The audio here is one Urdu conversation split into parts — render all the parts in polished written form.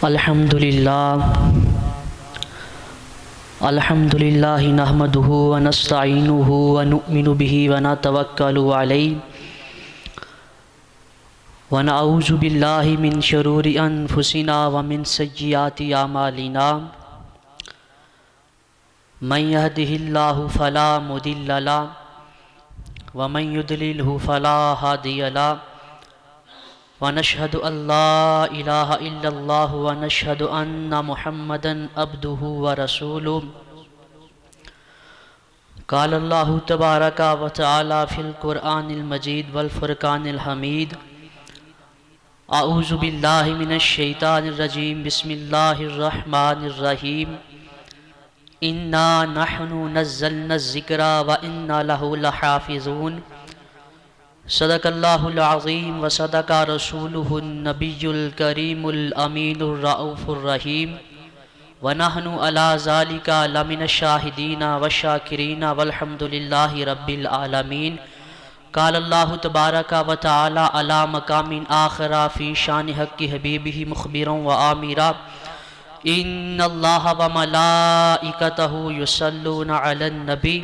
الحمدللہ نحمدہ ونستعینہ ونؤمن بہ ونتوکل علیہ ونعوذ باللہ من شرور انفسنا ومن سیئات اعمالنا من یہدہ اللہ فلا مضل له ومن یضللہ فلا ہادی له ونشهد ان لا الہ الا اللہ ونشهد ان محمدا عبدہ ورسولہ قال اللہ تبارک و تعالی فی القرآن المجید والفرقان الحمید اعوذ باللہ من الشیطان الرجیم بسم اللہ الرحمن الرحیم انا نحن نزلنا الذکر وانا لہ لحافظون صدق اللہ العظیم وصدق رسولہ النبی الکریم الامین الرؤوف الرحیم ونحن علی ذالک لمن الشاہدین والشاکرین والحمد للہ رب العالمین قال اللہ تبارک و تعالی علی مقام آخر فی شان حق حبیبہ مخبرا و آمرا ان اللہ وملائکتہ یصلون علی النبی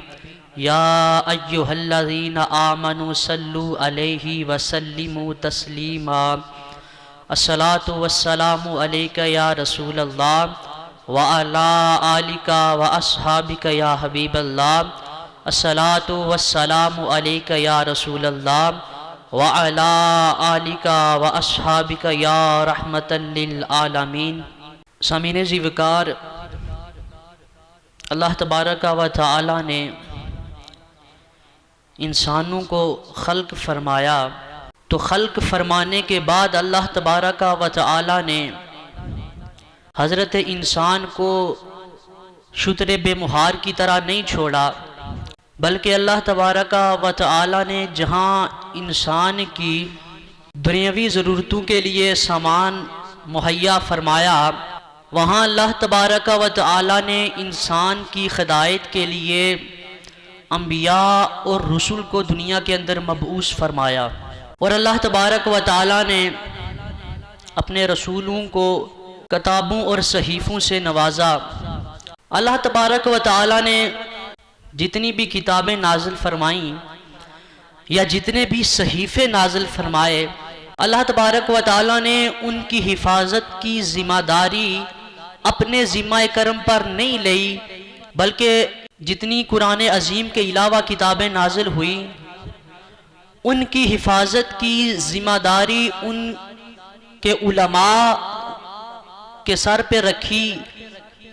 یا ایہا الذین آمنوا صلوا علیہ وسلموا تسلیما الصلاۃ والسلام علیک یا رسول اللہ وعلی آلک واصحابک یا حبیب اللہ الصلاۃ والسلام علیک یا رسول اللہ وعلی آلک واصحابک یا رحمتا للعالمین۔ سامعین ذی وقار، اللہ تبارک و تعالی نے انسانوں کو خلق فرمایا، تو خلق فرمانے کے بعد اللہ تبارک و تعالی نے حضرت انسان کو شتر بے مہار کی طرح نہیں چھوڑا، بلکہ اللہ تبارک و تعالی نے جہاں انسان کی دنیاوی ضرورتوں کے لیے سامان مہیا فرمایا، وہاں اللہ تبارک و تعالی نے انسان کی خدایت کے لیے انبیاء اور رسول کو دنیا کے اندر مبعوث فرمایا، اور اللہ تبارک و تعالی نے اپنے رسولوں کو کتابوں اور صحیفوں سے نوازا۔ اللہ تبارک و تعالی نے جتنی بھی کتابیں نازل فرمائیں یا جتنے بھی صحیفے نازل فرمائے، اللہ تبارک و تعالی نے ان کی حفاظت کی ذمہ داری اپنے ذمہ کرم پر نہیں لی، بلکہ جتنی قرآن عظیم کے علاوہ کتابیں نازل ہوئی ان کی حفاظت کی ذمہ داری ان کے علماء کے سر پہ رکھی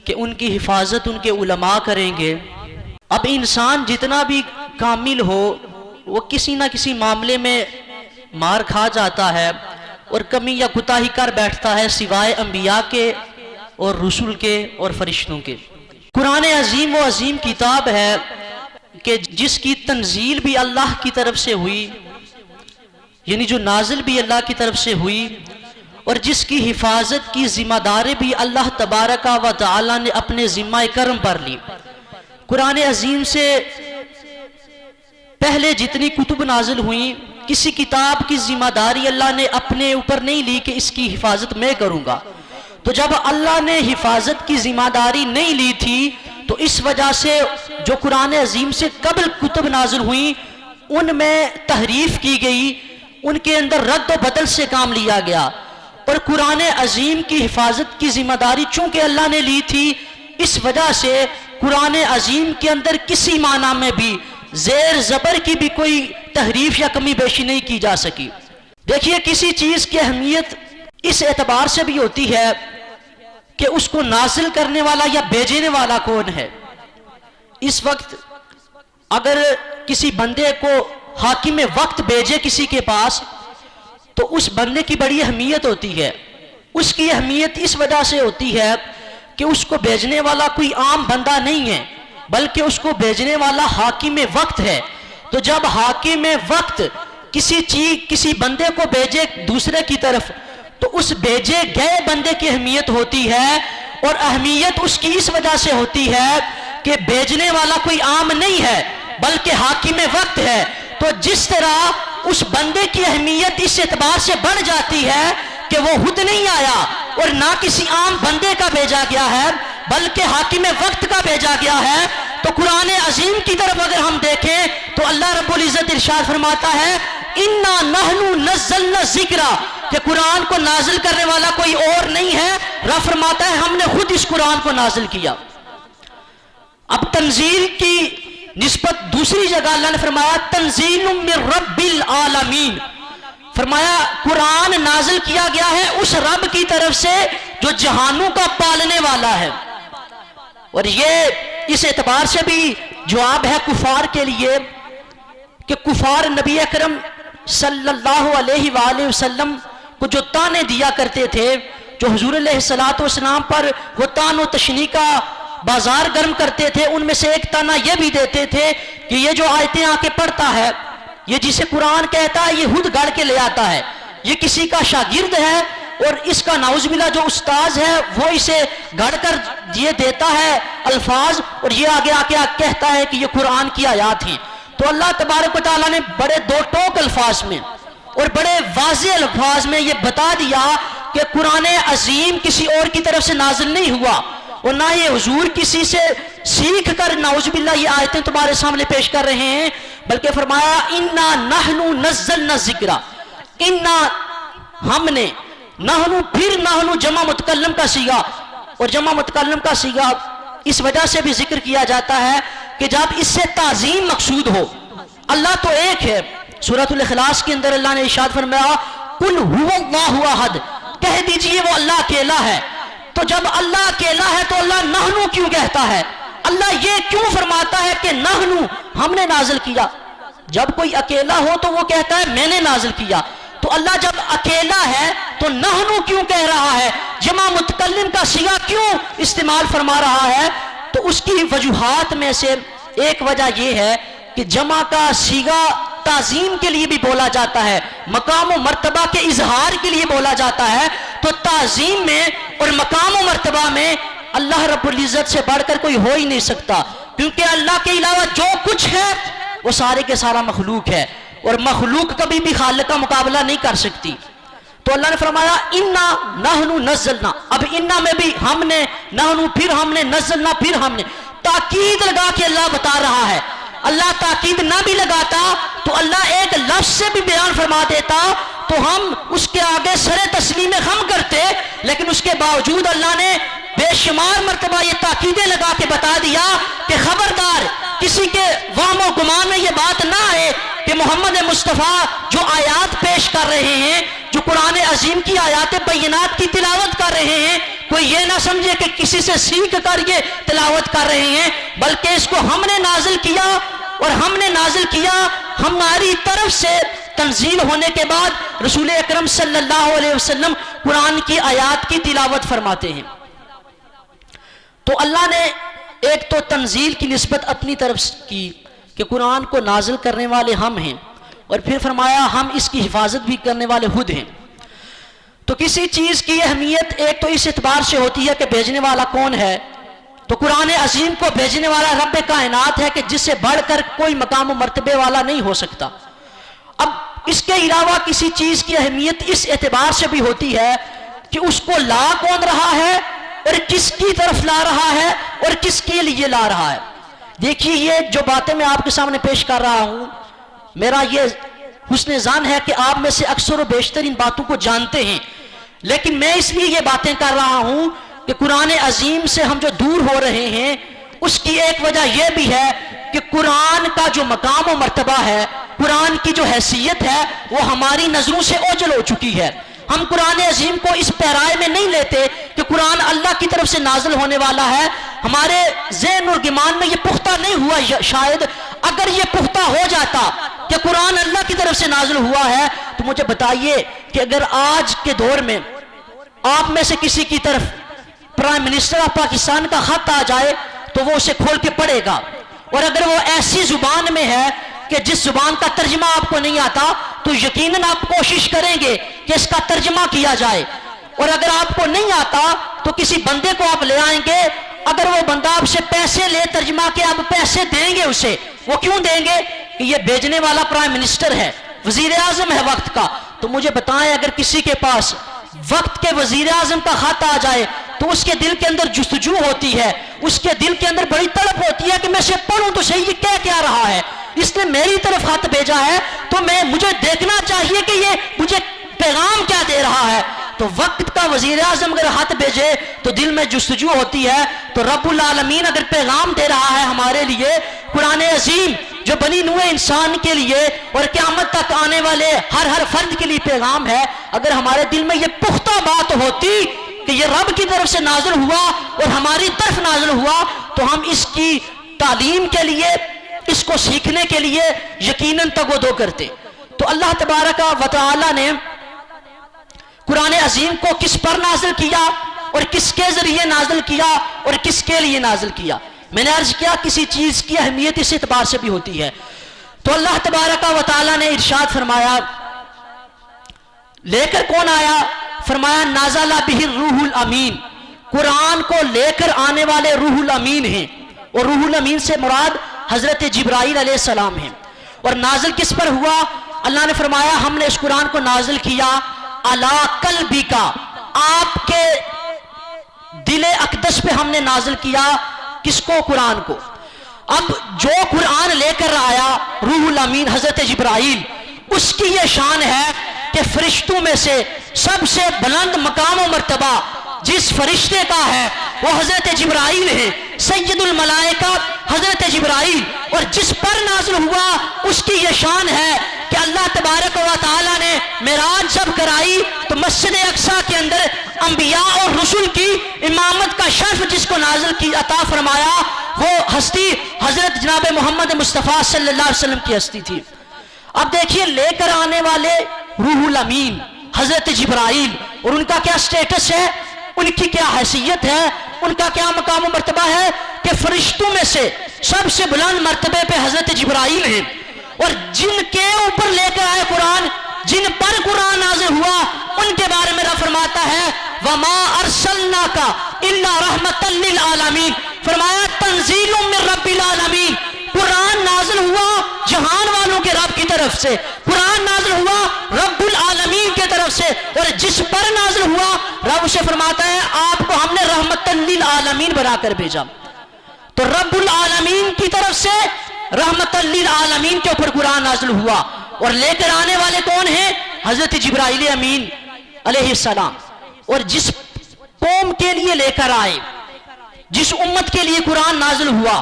کہ ان کی حفاظت ان کے علماء کریں گے۔ اب انسان جتنا بھی کامل ہو وہ کسی نہ کسی معاملے میں مار کھا جاتا ہے اور کمی یا کوتاہی کر بیٹھتا ہے، سوائے انبیاء کے اور رسول کے اور فرشتوں کے۔ قرآن عظیم و عظیم کتاب ہے کہ جس کی تنزیل بھی اللہ کی طرف سے ہوئی، یعنی جو نازل بھی اللہ کی طرف سے ہوئی، اور جس کی حفاظت کی ذمہ داری بھی اللہ تبارک و تعالی نے اپنے ذمہ کرم پر لی۔ قرآن عظیم سے پہلے جتنی کتب نازل ہوئیں، کسی کتاب کی ذمہ داری اللہ نے اپنے اوپر نہیں لی کہ اس کی حفاظت میں کروں گا، تو جب اللہ نے حفاظت کی ذمہ داری نہیں لی تھی تو اس وجہ سے جو قرآن عظیم سے قبل کتب نازل ہوئیں ان میں تحریف کی گئی، ان کے اندر رد و بدل سے کام لیا گیا، اور قرآن عظیم کی حفاظت کی ذمہ داری چونکہ اللہ نے لی تھی، اس وجہ سے قرآن عظیم کے اندر کسی معنی میں بھی زیر زبر کی بھی کوئی تحریف یا کمی بیشی نہیں کی جا سکی۔ دیکھیے کسی چیز کی اہمیت اس اعتبار سے بھی ہوتی ہے کہ اس کو نازل کرنے والا یا بھیجنے والا کون ہے۔ اس وقت اگر کسی بندے کو حاکم وقت بھیجے کسی کے پاس تو اس بندے کی بڑی اہمیت ہوتی ہے۔ اس کی اہمیت اس وجہ سے ہوتی ہے کہ اس کو بھیجنے والا کوئی عام بندہ نہیں ہے، بلکہ اس کو بھیجنے والا حاکم وقت ہے۔ تو جب حاکم وقت کسی بندے کو بھیجے دوسرے کی طرف تو اس بھیجے گئے بندے کی اہمیت ہوتی ہے، اور اہمیت اس کی اس وجہ سے ہوتی ہے کہ بھیجنے والا کوئی عام نہیں ہے بلکہ حاکم وقت ہے۔ تو جس طرح اس بندے کی اہمیت اس اعتبار سے بڑھ جاتی ہے کہ وہ خود نہیں آیا اور نہ کسی عام بندے کا بھیجا گیا ہے بلکہ حاکم وقت کا بھیجا گیا ہے۔ تو قرآن عظیم کی طرف اگر ہم دیکھیں تو اللہ رب العزت ارشاد فرماتا ہے اِنَّا نَحْنُ نَزَّلْنَا الذِّکْرَ، کہ قرآن کو نازل کرنے والا کوئی اور نہیں ہے، رب فرماتا ہے ہم نے خود اس قرآن کو نازل کیا۔ اب تنزیل کی نسبت دوسری جگہ اللہ نے فرمایا تنزیل من رب العالمین، فرمایا قرآن نازل کیا گیا ہے اس رب کی طرف سے جو جہانوں کا پالنے والا ہے۔ اور یہ اس اعتبار سے بھی جواب ہے کفار کے لیے کہ کفار نبی اکرم صلی اللہ علیہ وآلہ وسلم کو جو تانے دیا کرتے تھے، جو حضور علیہ السلام پر وہ تان و تشنیع کا بازار گرم کرتے تھے، ان میں سے ایک تانا یہ بھی دیتے تھے کہ یہ جو آیتیں آ کے پڑھتا ہے، یہ جسے قرآن کہتا ہے یہ خود گڑھ کے لے آتا ہے، یہ کسی کا شاگرد ہے اور اس کا نعوذ باللہ جو استاذ ہے وہ اسے گھڑ کر یہ دیتا ہے الفاظ اور یہ آگے آ کے کہتا ہے کہ یہ قرآن کی آیات ہیں۔ تو اللہ تبارک و تعالیٰ نے بڑے دو ٹوک الفاظ میں اور بڑے واضح الفاظ میں یہ بتا دیا کہ قرآن عظیم کسی اور کی طرف سے نازل نہیں ہوا اور نہ یہ حضور کسی سے سیکھ کر نعوذ باللہ یہ آیتیں تمہارے سامنے پیش کر رہے ہیں، بلکہ فرمایا اِنَّا نَحْنُ نَزَّلْنَا الذِّکْرَ، اِنَّا ہم نے، نحنو پھر نحنو جمع متکلم کا صیغہ، اور جمع متکلم کا صیغہ اس وجہ سے بھی ذکر کیا جاتا ہے کہ جب اس سے تعظیم مقصود ہو۔ اللہ تو ایک ہے، سورۃ الاخلاص کے اندر اللہ نے ارشاد فرمایا قُلْ هُوَ اللَّهُ أَحَدٌ، کہہ دیجئے وہ اللہ اکیلا ہے۔ تو جب اللہ اکیلا ہے تو اللہ نحنو کیوں کہتا ہے؟ اللہ یہ کیوں فرماتا ہے کہ نحنو ہم نے نازل کیا؟ جب کوئی اکیلا ہو تو وہ کہتا ہے میں نے نازل کیا، تو اللہ جب اکیلا ہے تو نحنو کیوں کہہ رہا ہے؟ جمع متکلم کا صیغہ کیوں استعمال فرما رہا ہے؟ تو اس کی وجوہات میں سے ایک وجہ یہ ہے کہ جمع کا صیغہ تعظیم کے لیے بھی بولا جاتا ہے، مقام و مرتبہ کے اظہار کے لیے بولا جاتا ہے، تو تعظیم میں اور مقام و مرتبہ میں اللہ رب العزت سے بڑھ کر کوئی ہو ہی نہیں سکتا، کیونکہ اللہ کے علاوہ جو کچھ ہے وہ سارے کے سارا مخلوق ہے اور مخلوق کبھی بھی خالق کا مقابلہ نہیں کر سکتی۔ تو اللہ نے فرمایا اِنَّا نَحْنُ نَزَّلْنَا، اب اِنَّا میں بھی ہم نے، نَحْنُ پھر ہم نے، نَزَّلْنَا پھر ہم نے، تاکید لگا کے اللہ بتا رہا ہے۔ اللہ تاکید نہ بھی لگاتا تو اللہ ایک لفظ سے بھی بیان فرما دیتا تو ہم اس کے آگے سر تسلیم خم کرتے، لیکن اس کے باوجود اللہ نے بے شمار مرتبہ یہ تاکیدیں لگا کے بتا دیا کہ خبردار کسی کے وہم و گمان میں یہ بات نہ آئے کہ محمد مصطفیٰ جو آیات پیش کر رہے ہیں، جو قرآن عظیم کی آیات بینات کی تلاوت کر رہے ہیں، کوئی یہ نہ سمجھے کہ کسی سے سیکھ کر یہ تلاوت کر رہے ہیں، بلکہ اس کو ہم نے نازل کیا، اور ہم نے نازل کیا ہماری طرف سے تنزیل ہونے کے بعد رسول اکرم صلی اللہ علیہ وسلم قرآن کی آیات کی تلاوت فرماتے ہیں۔ تو اللہ نے ایک تو تنزیل کی نسبت اپنی طرف کی کہ قرآن کو نازل کرنے والے ہم ہیں، اور پھر فرمایا ہم اس کی حفاظت بھی کرنے والے خود ہیں۔ تو کسی چیز کی اہمیت ایک تو اس اعتبار سے ہوتی ہے کہ بھیجنے والا کون ہے، تو قرآن عظیم کو بھیجنے والا رب کائنات ہے کہ جس سے بڑھ کر کوئی مقام و مرتبے والا نہیں ہو سکتا۔ اب اس کے علاوہ کسی چیز کی اہمیت اس اعتبار سے بھی ہوتی ہے کہ اس کو لا کون رہا ہے اور کس کی طرف لا رہا ہے اور کس کے لیے لا رہا ہے۔ دیکھیے یہ جو باتیں میں آپ کے سامنے پیش کر رہا ہوں، میرا یہ حسن ظن ہے کہ آپ میں سے اکثر و بیشتر ان باتوں کو جانتے ہیں، لیکن میں اس لیے یہ باتیں کر رہا ہوں کہ قرآن عظیم سے ہم جو دور ہو رہے ہیں اس کی ایک وجہ یہ بھی ہے کہ قرآن کا جو مقام و مرتبہ ہے، قرآن کی جو حیثیت ہے وہ ہماری نظروں سے اوجھل ہو چکی ہے۔ ہم قرآن عظیم کو اس پیرائے میں نہیں لیتے کہ قرآن اللہ کی طرف سے نازل ہونے والا ہے، ہمارے ذہن اور گمان میں یہ پختہ نہیں ہوا۔ شاید اگر یہ پختہ ہو جاتا کہ قرآن اللہ کی طرف سے نازل ہوا ہے تو مجھے بتائیے کہ اگر آج کے دور میں آپ میں سے کسی کی طرف پرائم منسٹر آف پاکستان کا خط آ جائے تو وہ اسے کھول کے پڑھے گا، اور اگر وہ ایسی زبان میں ہے کہ جس زبان کا ترجمہ آپ کو نہیں آتا تو یقیناً آپ کوشش کریں گے کہ اس کا ترجمہ کیا جائے، اور اگر آپ کو نہیں آتا تو کسی بندے کو آپ لے آئیں گے، اگر وہ بندہ آپ سے پیسے لے ترجمہ کے آپ پیسے دیں گے اسے، وہ کیوں دیں گے؟ کہ یہ بھیجنے والا پرائم منسٹر ہے، وزیر اعظم ہے وقت کا۔ تو مجھے بتائیں اگر کسی کے پاس وقت کے وزیر اعظم کا خط آ جائے تو اس کے دل کے اندر جستجو ہوتی ہے، اس کے دل کے اندر بڑی طلب ہوتی ہے کہ میں اسے پڑھوں تو صحیح یہ کہہ کیا رہا ہے، اس نے میری طرف خط بھیجا ہے تو مجھے دیکھنا چاہیے کہ یہ مجھے پیغام کیا دے رہا ہے۔ تو وقت کا وزیر اعظم اگر خط بھیجے تو دل میں جستجو ہوتی ہے، تو رب العالمین اگر پیغام دے رہا ہے ہمارے لیے، قرآن عظیم جو بنی نوع انسان کے لیے اور قیامت تک آنے والے ہر فرد کے لیے پیغام ہے، اگر ہمارے دل میں یہ پختہ بات ہوتی کہ یہ رب کی طرف سے نازل ہوا اور ہماری طرف نازل ہوا، تو ہم اس کی تعلیم کے لیے، اس کو سیکھنے کے لیے یقیناً تگ و دو کرتے۔ تو اللہ تبارک و تعالی نے قرآن عظیم کو کس پر نازل کیا اور کس کے ذریعے نازل کیا اور کس کے لیے نازل کیا؟ میں نے عرض کیا کسی چیز کی اہمیت اس اعتبار سے بھی ہوتی ہے۔ تو اللہ تبارک و تعالی نے ارشاد فرمایا، لے کر کون آیا؟ فرمایا نازل بہ الروح الامین، قرآن کو لے کر آنے والے روح الامین ہیں، اور روح الامین سے مراد حضرت جبرائیل علیہ السلام ہیں۔ اور نازل کس پر ہوا؟ اللہ نے فرمایا ہم نے اس قرآن کو نازل کیا علی قلبک، آپ کے دل اقدس پہ ہم نے نازل کیا۔ کس کو؟ قرآن کو۔ اب جو قرآن لے کر آیا روح الامین حضرت جبرائیل، اس کی یہ شان ہے کہ فرشتوں میں سے سب سے بلند مقام و مرتبہ جس فرشتے کا ہے وہ حضرت جبرائیل ہے، سید الملائکہ حضرت جبرائیل۔ اور جس پر نازل ہوا اس کی یہ شان ہے کہ اللہ تبارک و تعالی نے معراج جب کرائی تو مسجد اقصیٰ کے اندر انبیاء اور رسل کی امامت کا شرف جس کو نازل کی عطا فرمایا، وہ ہستی حضرت جناب محمد مصطفیٰ صلی اللہ علیہ وسلم کی ہستی تھی۔ اب دیکھیے لے کر آنے والے روح الامین حضرت جبرائیل، اور ان کا کیا سٹیٹس ہے، ان کی کیا حیثیت ہے، ان کا کیا مقام و مرتبہ ہے کہ فرشتوں میں سے سب سے بلند مرتبے پہ حضرت جبرائیل ہیں۔ اور جن کے اوپر لے کر آئے قرآن، جن پر قرآن نازل ہوا، ان کے بارے میں رب فرماتا ہے وَمَا أَرْسَلْنَاكَ إِلَّا رَحْمَةً لِّلْعَالَمِينَ، فرمایا تنزیل من رب العالمین، قرآن نازل ہوا جہان والوں کے رب کی طرف سے، قرآن نازل ہوا رب العالمین کی طرف سے، اور جس پر نازل ہوا رب اسے فرماتا ہے آپ کو ہم نے رحمۃ للعالمین بنا کر بھیجا۔ تو رب العالمین کی طرف سے رحمت للعالمین کے اوپر قرآن نازل ہوا، اور لے کر آنے والے کون ہیں؟ حضرت جبرائیل امین علیہ السلام۔ اور جس قوم کے لیے لے کر آئے، جس امت کے لیے قرآن نازل ہوا،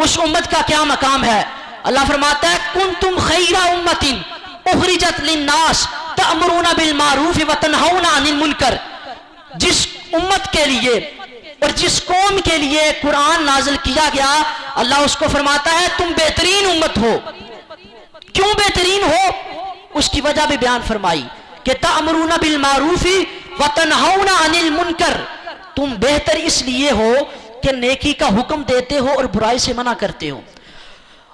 اس امت کا کیا مقام ہے؟ اللہ فرماتا ہے کنتم خیر امت اخرجت للناس تأمرون بالمعروف وتنہون عن المنکر۔ جس امت کے لیے اور جس قوم کے لیے قرآن نازل کیا گیا، اللہ اس کو فرماتا ہے تم بہترین امت ہو۔ کیوں بہترین ہو؟ اس کی وجہ بھی بیان فرمائی کہ تأمرون بالمعروف وتنہون عن المنکر، تم بہتر اس لیے ہو کہ نیکی کا حکم دیتے ہو اور برائی سے منع کرتے ہو۔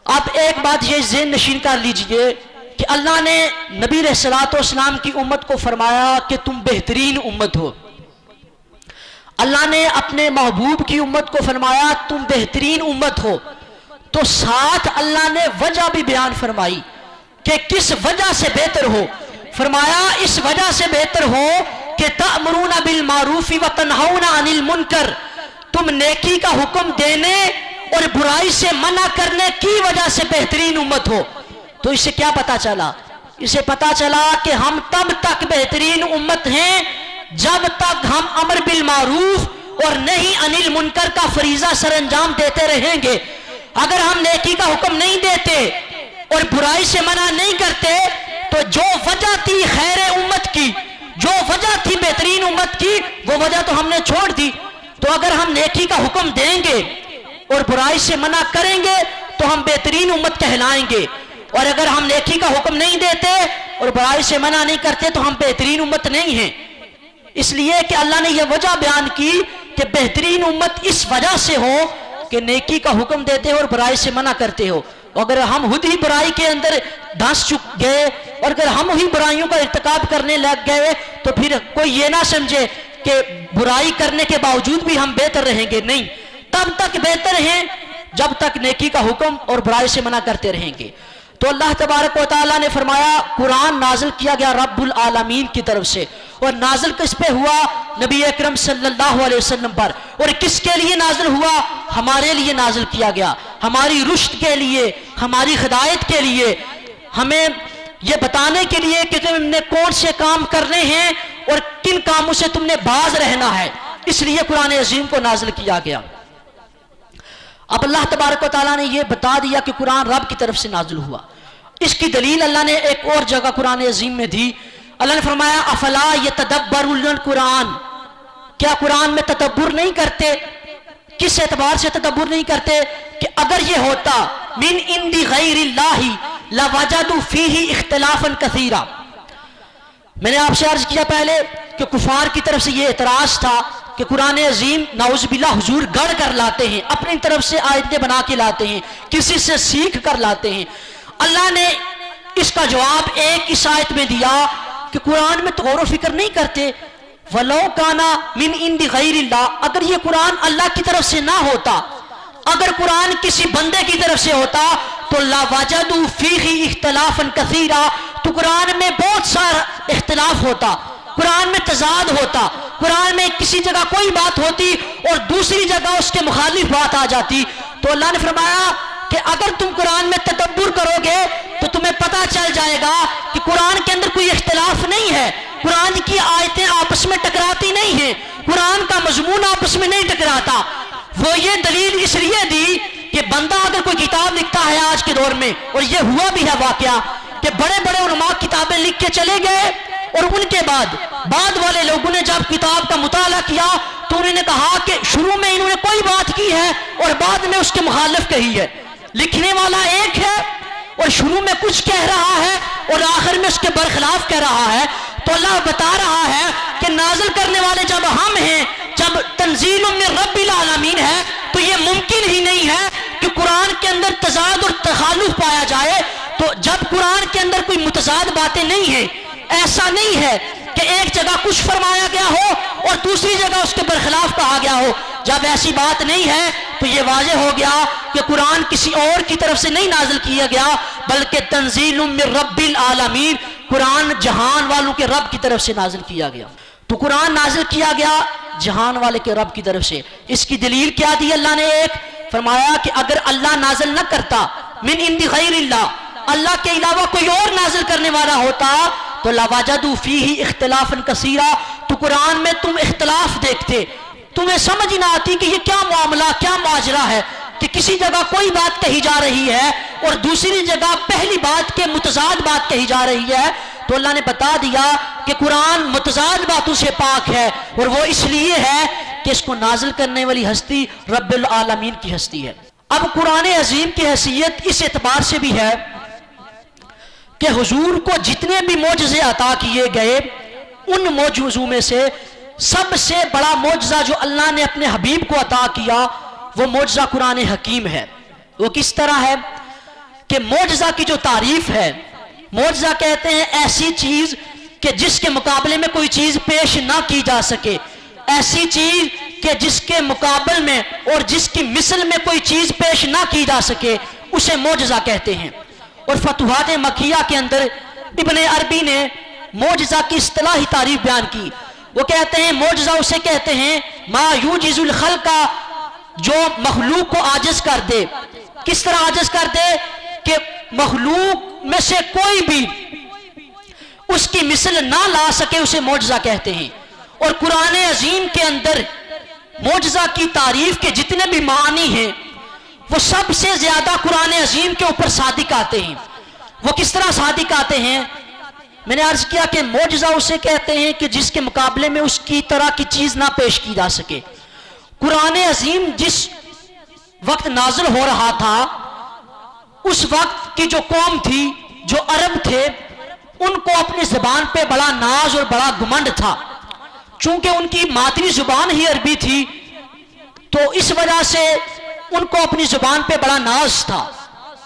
اب ایک بات یہ ذہن نشین کر لیجئے کہ اللہ نے نبی علیہ الصلوۃ والسلام کی امت کو فرمایا کہ تم بہترین امت ہو، اللہ نے اپنے محبوب کی امت کو فرمایا تم بہترین امت ہو، تو ساتھ اللہ نے وجہ بھی بیان فرمائی کہ کس وجہ سے بہتر ہو۔ فرمایا اس وجہ سے بہتر ہو کہ تأمرون بالمعروف وتنہون عن المنکر، تم نیکی کا حکم دینے اور برائی سے منع کرنے کی وجہ سے بہترین امت ہو۔ تو اس سے کیا پتا چلا؟ اسے پتا چلا کہ ہم تب تک بہترین امت ہیں جب تک ہم امر بالمعروف اور نہی عن المنکر کا فریضہ سر انجام دیتے رہیں گے۔ اگر ہم نیکی کا حکم نہیں دیتے اور برائی سے منع نہیں کرتے تو جو وجہ تھی خیر امت کی، جو وجہ تھی بہترین امت کی، وہ وجہ تو ہم نے چھوڑ دی۔ تو اگر ہم نیکی کا حکم دیں گے اور برائی سے منع کریں گے تو ہم بہترین امت کہلائیں گے، اور اگر ہم نیکی کا حکم نہیں دیتے اور برائی سے منع نہیں کرتے تو ہم بہترین امت نہیں ہیں۔ اس لیے کہ اللہ نے یہ وجہ بیان کی کہ بہترین امت اس وجہ سے ہو کہ نیکی کا حکم دیتے ہو اور برائی سے منع کرتے ہو۔ اگر ہم خود ہی برائی کے اندر دھنس چک گئے اور اگر ہم ہی برائیوں کا ارتکاب کرنے لگ گئے تو پھر کوئی یہ نہ سمجھے کہ برائی کرنے کے باوجود بھی ہم بہتر رہیں گے، نہیں، تب تک بہتر ہیں جب تک نیکی کا حکم اور برائی سے منع کرتے رہیں گے۔ تو اللہ تبارک و تعالیٰ نے فرمایا قرآن نازل کیا گیا رب العالمین کی طرف سے، اور نازل کس پہ ہوا؟ نبی اکرم صلی اللہ علیہ وسلم پر۔ اور کس کے لیے نازل ہوا؟ ہمارے لیے نازل کیا گیا، ہماری رشد کے لیے، ہماری ہدایت کے لیے، ہمیں یہ بتانے کے لیے کہ تم نے کون سے کام کرنے ہیں اور کن کاموں سے تم نے باز رہنا ہے، اس لیے قرآن عظیم کو نازل کیا گیا۔ اب اللہ تبارک و تعالیٰ نے یہ بتا دیا کہ قرآن رب کی طرف سے نازل ہوا۔ اس کی دلیل اللہ نے ایک اور جگہ قرآن عظیم میں دی۔ اللہ نے فرمایا افلا یتدبرون القرآن، کیا قرآن میں تدبر نہیں کرتے؟ کس اعتبار سے تدبر نہیں کرتے؟ کہ اگر یہ ہوتا من عند غیر اللہ لوجدوا فیہ اختلافا کثیرا۔ میں نے آپ سے عرض کیا پہلے کہ کفار کی طرف سے یہ اعتراض تھا کہ قرآن عظیم نعوذ باللہ حضور گڑ کر لاتے ہیں، اپنی طرف سے آیتیں بنا کے لاتے ہیں، کسی سے سیکھ کر لاتے ہیں۔ اللہ نے اس کا جواب ایک اس آیت میں دیا کہ قرآن میں تو غور و فکر نہیں کرتے۔ وَلَوْ كَانَ مِنْ عِنْدِ غَيْرِ اللَّهِ، اگر یہ قرآن اللہ کی طرف سے نہ ہوتا، اگر قرآن کسی بندے کی طرف سے ہوتا تو لَوَجَدُوا فِيهِ اخْتِلَافًا كَثِيرًا، تو قرآن میں بہت سارا اختلاف ہوتا، قرآن میں تضاد ہوتا، قرآن میں کسی جگہ کوئی بات ہوتی اور دوسری جگہ اس کے مخالف بات آ جاتی۔ تو اللہ نے فرمایا کہ اگر تم قرآن میں تدبر کرو گے تو تمہیں پتہ چل جائے گا کہ قرآن کے اندر کوئی اختلاف نہیں ہے، قرآن کی آیتیں آپس میں ٹکراتی نہیں ہیں، قرآن کا مضمون آپس میں نہیں ٹکراتا۔ وہ یہ دلیل اس لیے دی کہ بندہ اگر کوئی کتاب لکھتا ہے آج کے دور میں، اور یہ ہوا بھی ہے واقعہ کہ بڑے بڑے علماء کتابیں لکھ کے چلے گئے، اور ان کے بعد والے لوگوں نے جب کتاب کا مطالعہ کیا تو انہوں نے کہا کہ شروع میں انہوں نے کوئی بات کی ہے اور بعد میں اس کے مخالف کہی ہے۔ لکھنے والا ایک ہے اور شروع میں کچھ کہہ رہا ہے اور آخر میں اس کے برخلاف کہہ رہا ہے۔ تو اللہ بتا رہا ہے کہ نازل کرنے والے جب ہم ہیں، جب تنزیل من رب العالمین ہے، تو یہ ممکن ہی نہیں ہے کہ قرآن کے اندر تضاد اور تخالف پایا جائے۔ تو جب قرآن کے اندر کوئی متضاد باتیں نہیں ہیں، ایسا نہیں ہے کہ ایک جگہ کچھ فرمایا گیا ہو اور دوسری جگہ اس کے برخلاف کہا گیا ہو، جب ایسی بات نہیں ہے تو یہ واضح ہو گیا کہ قرآن کسی اور کی طرف سے نہیں نازل کیا گیا بلکہ تنزیل من رب العالمین، قرآن جہان والوں کے رب کی طرف سے نازل کیا گیا۔ تو قرآن نازل کیا گیا جہان والے کے رب کی طرف سے۔ اس کی دلیل کیا دی اللہ نے؟ ایک فرمایا کہ اگر اللہ نازل نہ کرتا من عند غیر اللہ، اللہ کے علاوہ کوئی اور نازل کرنے والا ہوتا تو لَوَجَدُوا فِيهِ اخْتِلَافًا كَثِيرًا، تو قرآن میں تم اختلاف دیکھتے، تمہیں سمجھ نہ آتی کہ یہ کیا معاملہ، کیا ماجرا ہے کہ کسی جگہ کوئی بات کہی جا رہی ہے اور دوسری جگہ پہلی بات کے متضاد بات کہی جا رہی ہے۔ تو اللہ نے بتا دیا کہ قرآن متضاد باتوں سے پاک ہے، اور وہ اس لیے ہے کہ اس کو نازل کرنے والی ہستی رب العالمین کی ہستی ہے۔ اب قرآن عظیم کی حیثیت اس اعتبار سے بھی ہے کہ حضور کو جتنے بھی معجزے عطا کیے گئے، ان معجزوں میں سے سب سے بڑا معجزہ جو اللہ نے اپنے حبیب کو عطا کیا وہ معجزہ قرآن حکیم ہے۔ وہ کس طرح ہے کہ معجزہ کی جو تعریف ہے، معجزہ کہتے ہیں ایسی چیز کہ جس کے مقابلے میں کوئی چیز پیش نہ کی جا سکے، ایسی چیز کہ جس کے مقابل میں اور جس کی مثل میں کوئی چیز پیش نہ کی جا سکے، اسے معجزہ کہتے ہیں۔ اور فتوحات مکیہ کے اندر ابن عربی نے معجزہ کی اصطلاحی تعریف بیان کی۔ وہ کہتے ہیں معجزہ اسے کہتے ہیں ما یوجز الخلق، جو مخلوق کو عاجز کر دے۔ کس طرح عاجز کر دے؟ کہ مخلوق میں سے کوئی بھی اس کی مثل نہ لا سکے، اسے معجزہ کہتے ہیں۔ اور قرآن عظیم کے اندر معجزہ کی تعریف کے جتنے بھی معنی ہیں وہ سب سے زیادہ قرآن عظیم کے اوپر صادق آتے ہیں۔ وہ کس طرح صادق آتے ہیں؟ میں نے عرض کیا کہ معجزہ اسے کہتے ہیں کہ جس کے مقابلے میں اس کی طرح کی چیز نہ پیش کی جا سکے۔ قرآن عظیم جس وقت نازل ہو رہا تھا، اس وقت کی جو قوم تھی، جو عرب تھے، ان کو اپنی زبان پہ بڑا ناز اور بڑا گمنڈ تھا۔ چونکہ ان کی مادری زبان ہی عربی تھی تو اس وجہ سے ان کو اپنی زبان پہ بڑا ناز تھا۔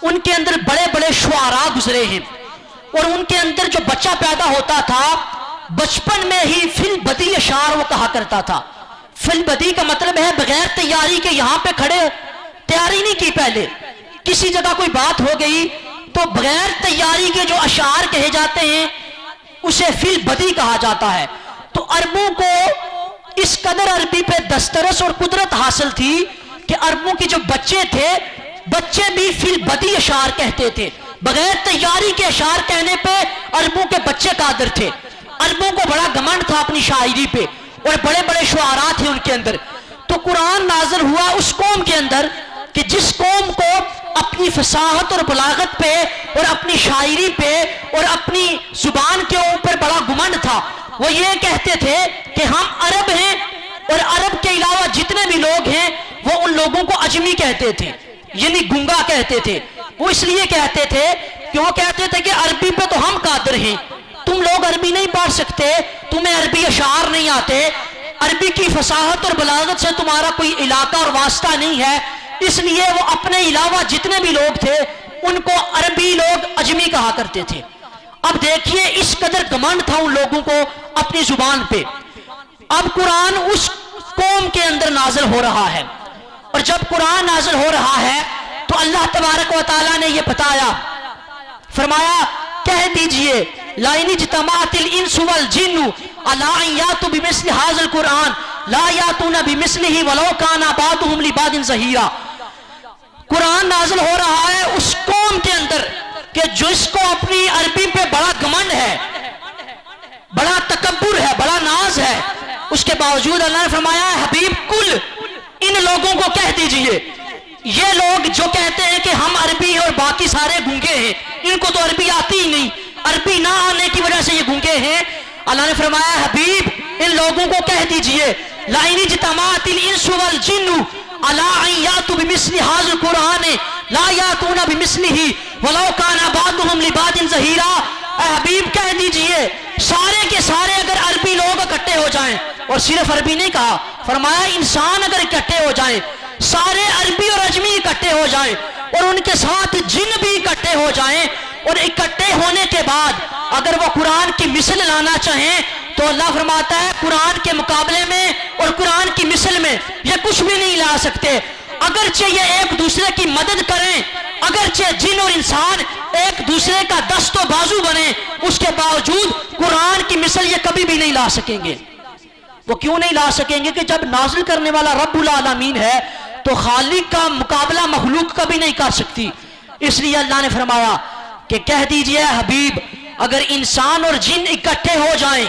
ان کے اندر بڑے بڑے شعراء گزرے ہیں، اور ان کے اندر جو بچہ پیدا ہوتا تھا بچپن میں ہی فی البدی اشعار وہ کہا کرتا تھا۔ فی البدی کا مطلب ہے بغیر تیاری کے، یہاں پہ کھڑے تیاری نہیں کی، پہلے کسی جگہ کوئی بات ہو گئی تو بغیر تیاری کے جو اشعار کہے جاتے ہیں اسے فی البدی کہا جاتا ہے۔ تو عربوں کو اس قدر عربی پہ دسترس اور قدرت حاصل تھی کہ عربوں کے جو بچے تھے، بچے بھی فی البدی اشعار کہتے تھے، بغیر تیاری کے اشعار کہنے پہ عربوں کے بچے قادر تھے۔ عربوں کو بڑا گھمنڈ تھا اپنی شاعری پہ، اور بڑے بڑے شعراء تھے ان کے اندر۔ تو قرآن نازل ہوا اس قوم کے اندر کہ جس قوم کو اپنی فصاحت اور بلاغت پہ اور اپنی شاعری پہ اور اپنی زبان کے اوپر بڑا گھمنڈ تھا۔ وہ یہ کہتے تھے کہ ہم عرب ہیں، اور عرب کے علاوہ جتنے بھی لوگ ہیں وہ ان لوگوں کو عجمی کہتے تھے، یعنی گنگا کہتے تھے۔ وہ اس لیے کہتے تھے کہ وہ کہتے تھے کہ عربی پہ تو ہم قادر ہیں، تم لوگ عربی نہیں پڑھ سکتے، تمہیں عربی اشعار نہیں آتے، عربی کی فصاحت اور بلاغت سے تمہارا کوئی علاقہ اور واسطہ نہیں ہے۔ اس لیے وہ اپنے علاوہ جتنے بھی لوگ تھے ان کو عربی لوگ عجمی کہا کرتے تھے۔ اب دیکھیے اس قدر گھمنڈ تھا ان لوگوں کو اپنی زبان پہ۔ اب قرآن اس قوم کے اندر نازل ہو رہا ہے، اور جب قرآن نازل ہو رہا ہے تو اللہ تبارک و تعالیٰ نے یہ بتایا، فرمایا کہہ دیجئے لَإِنِ اجْتَمَعَتِ الْإِنسُ وَالْجِنُّ عَلَىٰ أَن يَأْتُوا بِمِثْلِ هَٰذَا الْقُرْآنِ لَا يَأْتُونَ بِمِثْلِهِ وَلَوْ كَانَ بَعْضُهُمْ لِبَعْضٍ ظَهِيرًا۔ قرآن نازل ہو رہا ہے اس قوم کے اندر کہ جس کو اپنی عربی پہ بڑا گھمنڈ ہے، بڑا تکبر ہے، بڑا ناز ہے، اس کے باوجود اللہ نے فرمایا حبیب کل ان لوگوں کو کہہ دیجئے، یہ لوگ جو کہتے ہیں کہ ہم عربی اور باقی سارے گونگے ہیں، ان کو تو عربی آتی ہی نہیں، عربی نہ آنے کی وجہ سے یہ گونگے ہیں، اللہ نے فرمایا حبیب ان لوگوں کو کہہ دیجئے لَإِنِ اجْتَمَعَتِ الْإِنسُ وَالْجِنُّ عَلَىٰ أَن يَأْتُوا بِمِثْلِ هَٰذَا الْقُرْآنِ لَا يَأْتُونَ بِمِثْلِهِ وَلَوْ كَانَ بَعْضُهُمْ لِبَعْضٍ ظَهِيرًا۔ اے حبیب کہہ دیجئے سارے کے سارے اگر عربی لوگ اکٹھے ہو جائیں، اور صرف عربی نہیں کہا، فرمایا انسان اگر اکٹھے ہو جائیں، سارے عربی اور عجمی اکٹھے ہو جائیں، اور ان کے ساتھ جن بھی اکٹھے ہو جائیں، اور اکٹھے ہونے کے بعد اگر وہ قرآن کی مثل لانا چاہیں تو اللہ فرماتا ہے قرآن کے مقابلے میں اور قرآن کی مثل میں یہ کچھ بھی نہیں لا سکتے۔ اگرچہ یہ ایک دوسرے کی مدد کریں، اگرچہ جن اور انسان ایک دوسرے کا دست و بازو بنے، اس کے باوجود قرآن کی مثل یہ کبھی بھی نہیں لا سکیں گے۔ وہ کیوں نہیں لا سکیں گے کہ جب نازل کرنے والا رب العالمین ہے تو خالق کا مقابلہ مخلوق کبھی نہیں کر سکتی۔ اس لیے اللہ نے فرمایا کہ کہہ دیجئے حبیب اگر انسان اور جن اکٹھے ہو جائیں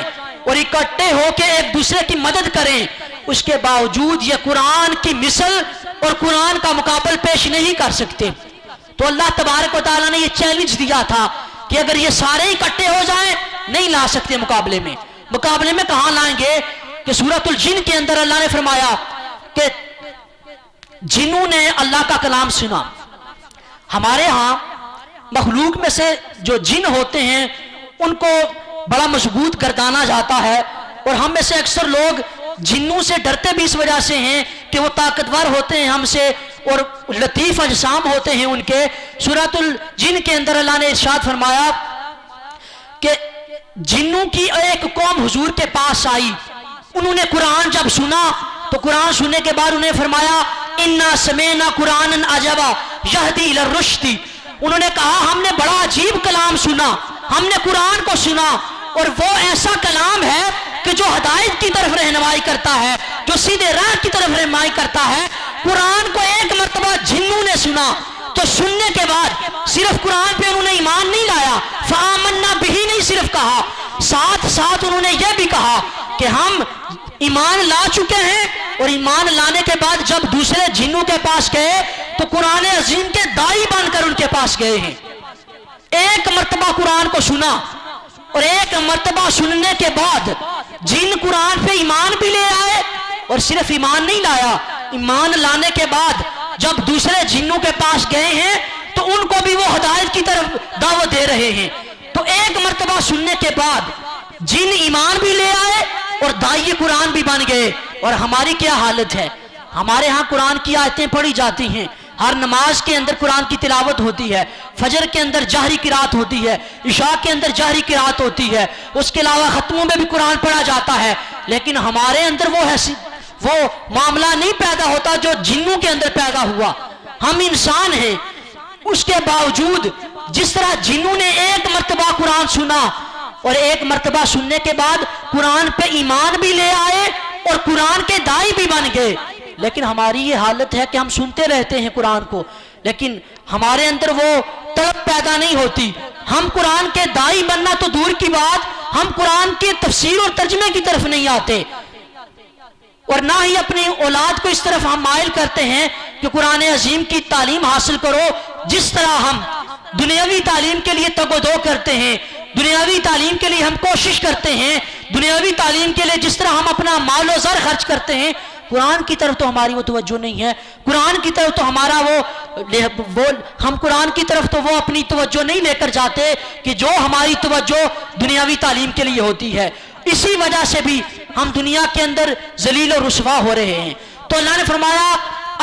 اور اکٹھے ہو کے ایک دوسرے کی مدد کریں، اس کے باوجود یہ قرآن کی مثل اور قرآن کا مقابل پیش نہیں کر سکتے۔ تو اللہ تبارک و تعالیٰ نے یہ چیلنج دیا تھا کہ اگر یہ سارے اکٹھے ہو جائیں نہیں لا سکتے مقابلے میں۔ مقابلے میں کہاں لائیں گے کہ سورۃ الجن کے اندر اللہ نے فرمایا کہ جنوں نے اللہ کا کلام سنا۔ ہمارے ہاں مخلوق میں سے جو جن ہوتے ہیں ان کو بڑا مضبوط گردانا جاتا ہے، اور ہم میں سے اکثر لوگ جنوں سے ڈرتے بھی اس وجہ سے ہیں کہ وہ طاقتور ہوتے ہیں ہم سے اور لطیف اجسام ہوتے ہیں ان کے۔ سورۃ الجن کے اندر اللہ نے ارشاد فرمایا کہ جنوں کی ایک قوم حضور کے پاس آئی، انہوں نے قرآن جب سنا تو قرآن سننے کے بعد انہیں فرمایا اِنَّا سَمِعْنَا قُرْآنًا عَجَبًا يَهْدِي إِلَى الرُّشْدِ۔ انہوں نے کہا ہم نے بڑا عجیب کلام سنا، ہم نے قرآن کو سنا، اور وہ ایسا کلام ہے کہ جو ہدایت کی طرف رہنمائی کرتا ہے، جو سیدھے راہ کی طرف رہنمائی کرتا ہے۔ قرآن کو ایک مرتبہ جنوں نے سنا تو سننے کے بعد صرف قرآن پہ انہوں نے ایمان نہیں لایا، فآمنا بہی نہیں صرف کہا، ساتھ ساتھ انہوں نے یہ بھی کہا کہ ہم ایمان لا چکے ہیں، اور ایمان لانے کے بعد جب دوسرے جنوں کے پاس گئے تو قرآن عظیم کے داعی بن کر ان کے پاس گئے ہیں۔ ایک مرتبہ قرآن کو سنا، اور ایک مرتبہ سننے کے بعد جن قرآن پہ ایمان بھی لے آئے، اور صرف ایمان نہیں لایا، ایمان لانے کے بعد جب دوسرے جنوں کے پاس گئے ہیں تو ان کو بھی وہ ہدایت کی طرف دعوت دے رہے ہیں۔ تو ایک مرتبہ سننے کے بعد جن ایمان بھی لے آئے اور داعی قرآن بھی بن گئے۔ اور ہماری کیا حالت ہے؟ ہمارے ہاں قرآن کی آیتیں پڑھی جاتی ہیں، ہر نماز کے اندر قرآن کی تلاوت ہوتی ہے، فجر کے اندر جہری قرات ہوتی ہے، عشاء کے اندر جہری قرات ہوتی ہے، اس کے علاوہ ختموں میں بھی قرآن پڑھا جاتا ہے، لیکن ہمارے اندر وہ معاملہ نہیں پیدا ہوتا جو جنوں کے اندر پیدا ہوا۔ ہم انسان ہیں، اس کے باوجود جس طرح جنوں نے ایک مرتبہ قرآن سنا اور ایک مرتبہ سننے کے بعد قرآن پہ ایمان بھی لے آئے اور قرآن کے دائی بھی بن گئے، لیکن ہماری یہ حالت ہے کہ ہم سنتے رہتے ہیں قرآن کو، لیکن ہمارے اندر وہ طلب پیدا نہیں ہوتی. ہم قرآن کے دائی بننا تو دور کی بات، ہم قرآن کے تفسیر اور ترجمے کی طرف نہیں آتے، اور نہ ہی اپنی اولاد کو اس طرف ہم مائل کرتے ہیں کہ قرآن عظیم کی تعلیم حاصل کرو. جس طرح ہم دنیاوی تعلیم کے لیے تگ و دو کرتے ہیں، دنیاوی تعلیم کے لیے ہم کوشش کرتے ہیں، دنیاوی تعلیم کے لیے جس طرح ہم اپنا مال و زر خرچ کرتے ہیں، قرآن کی طرف تو ہماری وہ توجہ نہیں ہے. قرآن کی طرف تو ہمارا ہم قرآن کی طرف تو وہ اپنی توجہ نہیں لے کر جاتے کہ جو ہماری توجہ دنیاوی تعلیم کے لیے ہوتی ہے. اسی وجہ سے بھی ہم دنیا کے اندر ذلیل و رسوا ہو رہے ہیں. تو اللہ نے فرمایا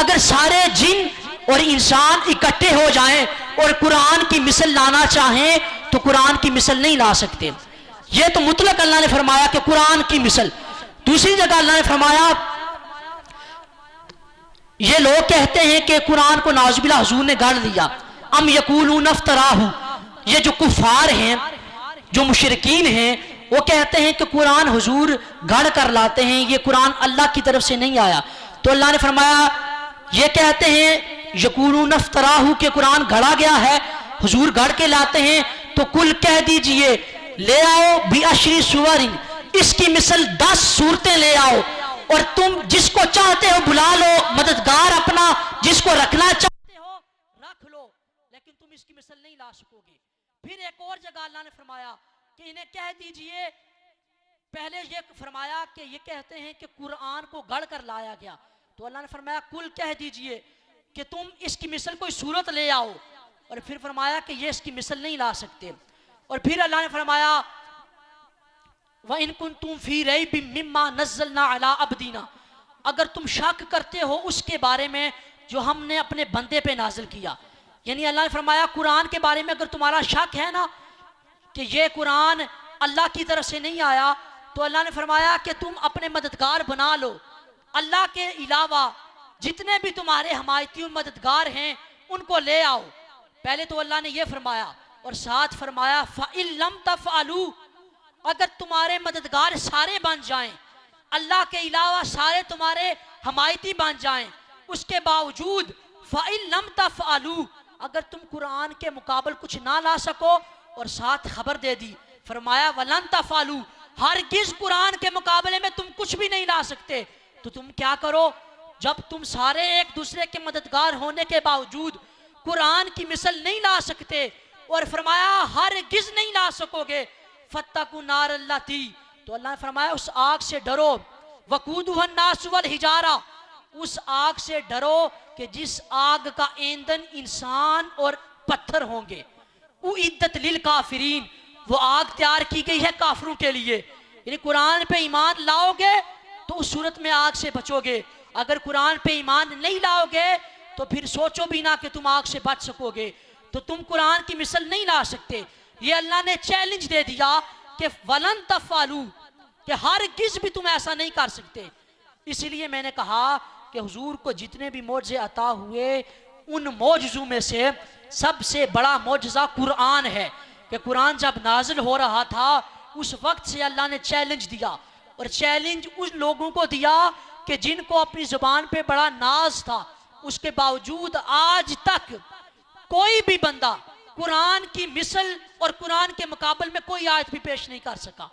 اگر سارے جن اور انسان اکٹھے ہو جائیں اور قرآن کی مثل لانا چاہیں تو قرآن کی مثل نہیں لا سکتے. یہ تو مطلق اللہ نے فرمایا کہ قرآن کی مثل. دوسری جگہ اللہ نے فرمایا یہ لوگ کہتے ہیں کہ قرآن کو نعوذ باللہ حضور نے گڑ لیا. ام یقولون افتراہ، یہ جو کفار ہیں، جو مشرکین ہیں، وہ کہتے ہیں کہ قرآن حضور گھڑ کر لاتے ہیں، یہ قرآن اللہ کی طرف سے نہیں آیا. تو اللہ نے فرمایا یہ کہتے ہیں یقولون افتراہ کہ قرآن گھڑا گیا ہے، حضور گھڑ کے لاتے ہیں. تو کل کہہ دیجئے لے آؤ بعشر سور، اس کی مثل 10 صورتیں لے آؤ، اور تم جس کو چاہتے ہو بلا لو، مددگار اپنا جس کو رکھنا چاہتے ہو رکھ لو، لیکن تم اس کی مثل نہیں لا سکو گے. پھر ایک اور جگہ اللہ نے فرمایا کہ انہیں کہہ دیجئے، پہلے یہ فرمایا کہ یہ کہتے ہیں کہ قرآن کو گڑھ کر لایا گیا، تو اللہ نے فرمایا کل کہہ دیجئے کہ تم اس کی مثل کوئی صورت لے آؤ، اور پھر فرمایا کہ یہ اس کی مثل نہیں لا سکتے. اور پھر اللہ نے فرمایا وَإِن كُنتُمْ فِي رَيْبٍ مِّمَّا نَزَّلْنَا عَلَىٰ عَبْدِنَا، اگر تم شک کرتے ہو اس کے بارے میں جو ہم نے اپنے بندے پہ نازل کیا. یعنی اللہ نے فرمایا قرآن کے بارے میں اگر تمہارا شک ہے نا کہ یہ قرآن اللہ کی طرف سے نہیں آیا، تو اللہ نے فرمایا کہ تم اپنے مددگار بنا لو. اللہ کے علاوہ جتنے بھی تمہارے حمایتی و مددگار ہیں ان کو لے آؤ. پہلے تو اللہ نے یہ فرمایا، اور ساتھ فرمایا فَإِن لَمْ تَفْعَلُوا، اگر تمہارے مددگار سارے بن جائیں، اللہ کے علاوہ سارے تمہارے حمایتی بن جائیں، اس کے باوجود فَإِن لَمْ تَفْعَلُوا، اگر تم قرآن کے مقابل کچھ نہ لا سکو، اور ساتھ خبر دے دی فرمایا وَلَن تَفْعَلُوا، ہرگز قرآن کے مقابلے میں تم کچھ بھی نہیں لا سکتے. تو تم کیا کرو، جب تم سارے ایک دوسرے کے مددگار ہونے کے باوجود قرآن کی مثل نہیں لا سکتے، اور فرمایا ہرگز نہیں لا سکو گے، فَاتَّقُوا النَّارَ الَّتِي، تو اللہ نے فرمایا اس آگ سے ڈرو، وَقُودُهَا النَّاسُ وَالْحِجَارَةُ، اس آگ سے ڈرو کہ جس آگ کا ایندھن انسان اور پتھر ہوں گے. اُعِدَّتْ لِلْکَافِرِینَ، وہ آگ تیار کی گئی ہے کافروں کے لیے. یعنی قرآن پہ ایمان لاؤ گے تو اس صورت میں آگ سے بچو گے، اگر قرآن پہ ایمان نہیں لاؤ گے تو پھر سوچو بھی نہ کہ تم آگ سے بچ سکو گے. تو تم قرآن کی مثل نہیں لا سکتے. یہ اللہ نے چیلنج دے دیا کہ وَلَن تَفْعَلُوا، کہ ہرگز بھی تم ایسا نہیں کر سکتے. اس لیے میں نے کہا کہ حضور کو جتنے بھی معجزے عطا ہوئے ان معجزوں میں سے سب سے بڑا معجزہ قرآن ہے، کہ قرآن جب نازل ہو رہا تھا اس وقت سے اللہ نے چیلنج دیا، اور چیلنج ان لوگوں کو دیا کہ جن کو اپنی زبان پہ بڑا ناز تھا، اس کے باوجود آج تک کوئی بھی بندہ قرآن کی مثل اور قرآن کے مقابل میں کوئی آیت بھی پیش نہیں کر سکا.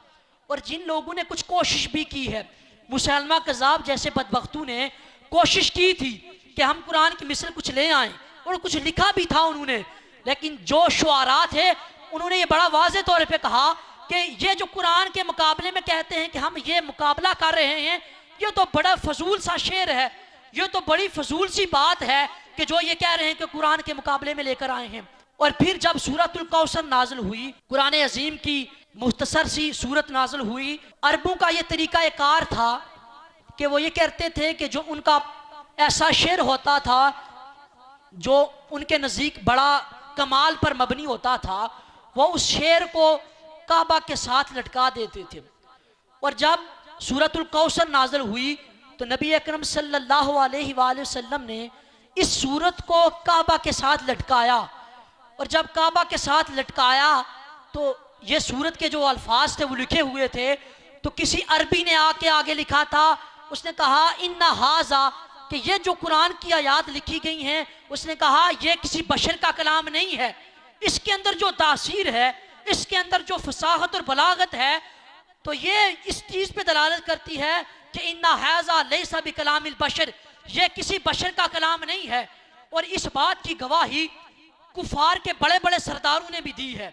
اور جن لوگوں نے کچھ کوشش بھی کی ہے، مسلمہ کذاب جیسے بدبختوں نے کوشش کی تھی کہ ہم قرآن کی مثل کچھ لے آئیں، اور کچھ لکھا بھی تھا انہوں نے، لیکن جو شعراء تھے انہوں نے یہ بڑا واضح طور پہ کہا کہ یہ جو قرآن کے مقابلے میں کہتے ہیں کہ ہم یہ مقابلہ کر رہے ہیں، یہ تو بڑا فضول سا شعر ہے، یہ تو بڑی فضول سی بات ہے کہ جو یہ کہہ رہے ہیں کہ قرآن کے مقابلے میں لے کر آئے ہیں. اور پھر جب سورۃ الکوثر نازل ہوئی، قرآن عظیم کی مختصر سی سورت نازل ہوئی، عربوں کا یہ طریقہ کار تھا کہ وہ یہ کہتے تھے کہ جو ان کا ایسا شعر ہوتا تھا جو ان کے نزدیک بڑا کمال پر مبنی ہوتا تھا، وہ اس شعر کو کعبہ کے ساتھ لٹکا دیتے تھے. اور جب سورۃ الکوثر نازل ہوئی تو نبی اکرم صلی اللہ علیہ وآلہ وسلم نے اس سورت کو کعبہ کے ساتھ لٹکایا، اور جب کعبہ کے ساتھ لٹکایا تو یہ سورت کے جو الفاظ تھے وہ لکھے ہوئے تھے، تو کسی عربی نے آ کے آگے لکھا تھا، اس نے کہا ان ھذا، کہ یہ جو قرآن کی آیات لکھی گئی ہیں، اس نے کہا یہ کسی بشر کا کلام نہیں ہے، اس کے اندر جو تاثیر ہے، اس کے اندر جو فصاحت اور بلاغت ہے، تو یہ اس چیز پہ دلالت کرتی ہے کہ ان ھذا لیس بکلام البشر، یہ کسی بشر کا کلام نہیں ہے۔ اور اس بات کی گواہی کفار کے بڑے بڑے سرداروں نے بھی دی ہے۔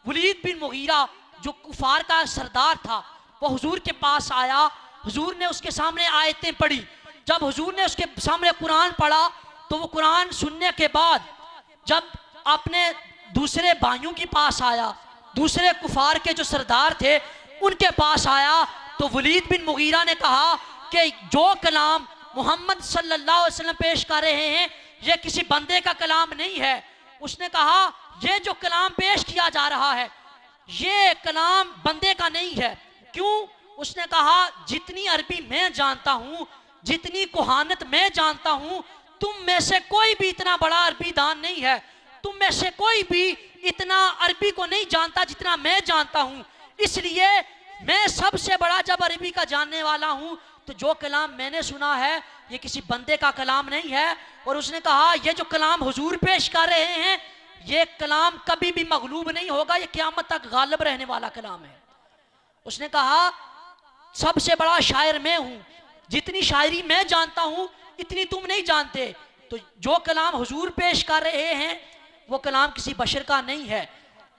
ولید بن مغیرہ جو کفار کا سردار تھا، وہ حضور کے پاس آیا، حضور نے اس کے سامنے آیتیں پڑھی، جب حضور نے اس کے سامنے قرآن پڑھا تو وہ قرآن سننے کے بعد جب اپنے دوسرے بھائیوں کے پاس آیا، دوسرے کفار کے جو سردار تھے ان کے پاس آیا، تو ولید بن مغیرہ نے کہا کہ جو کلام محمد صلی اللہ علیہ وسلم پیش کر رہے ہیں یہ کسی بندے کا کلام نہیں ہے۔ اس نے کہا یہ جو کلام پیش کیا جا رہا ہے یہ کلام بندے کا نہیں ہے۔ کیوں؟ اس نے کہا جتنی عربی میں جانتا ہوں، جتنی کہانت میں جانتا ہوں، تم میں سے کوئی بھی اتنا بڑا عربی دان نہیں ہے، تم میں سے کوئی بھی اتنا عربی کو نہیں جانتا جتنا میں جانتا ہوں، اس لیے میں سب سے بڑا جب عربی کا جاننے والا ہوں تو جو کلام میں نے سنا ہے یہ کسی بندے کا کلام نہیں ہے۔ اور اس نے کہا یہ جو کلام حضور پیش کر رہے ہیں یہ کلام کبھی بھی مغلوب نہیں ہوگا، یہ قیامت تک غالب رہنے والا کلام ہے۔ اس نے کہا سب سے بڑا شاعر میں ہوں، جتنی شاعری میں جانتا ہوں اتنی تم نہیں جانتے، تو جو کلام حضور پیش کر رہے ہیں وہ کلام کسی بشر کا نہیں ہے۔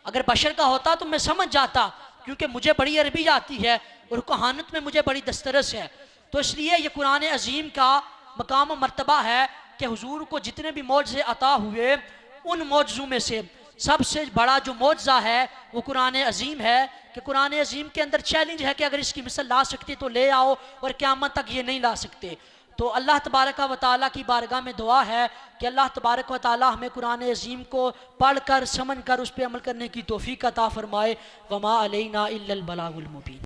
اگر بشر کا ہوتا تو میں سمجھ جاتا، کیونکہ مجھے بڑی عربی آتی ہے اور کہانت میں مجھے بڑی دسترس ہے۔ تو اس لیے یہ قرآن عظیم کا مقام و مرتبہ ہے کہ حضور کو جتنے بھی معجزے عطا ہوئے ان معجزوں میں سے سب سے بڑا جو معجزہ ہے وہ قرآن عظیم ہے، کہ قرآن عظیم کے اندر چیلنج ہے کہ اگر اس کی مثل لا سکتے تو لے آؤ، اور قیامت تک یہ نہیں لا سکتے۔ تو اللہ تبارک و تعالیٰ کی بارگاہ میں دعا ہے کہ اللہ تبارک و تعالیٰ ہمیں قرآن عظیم کو پڑھ کر سمجھ کر اس پہ عمل کرنے کی توفیق عطا فرمائے۔ وما علینا الا البلاغ المبین۔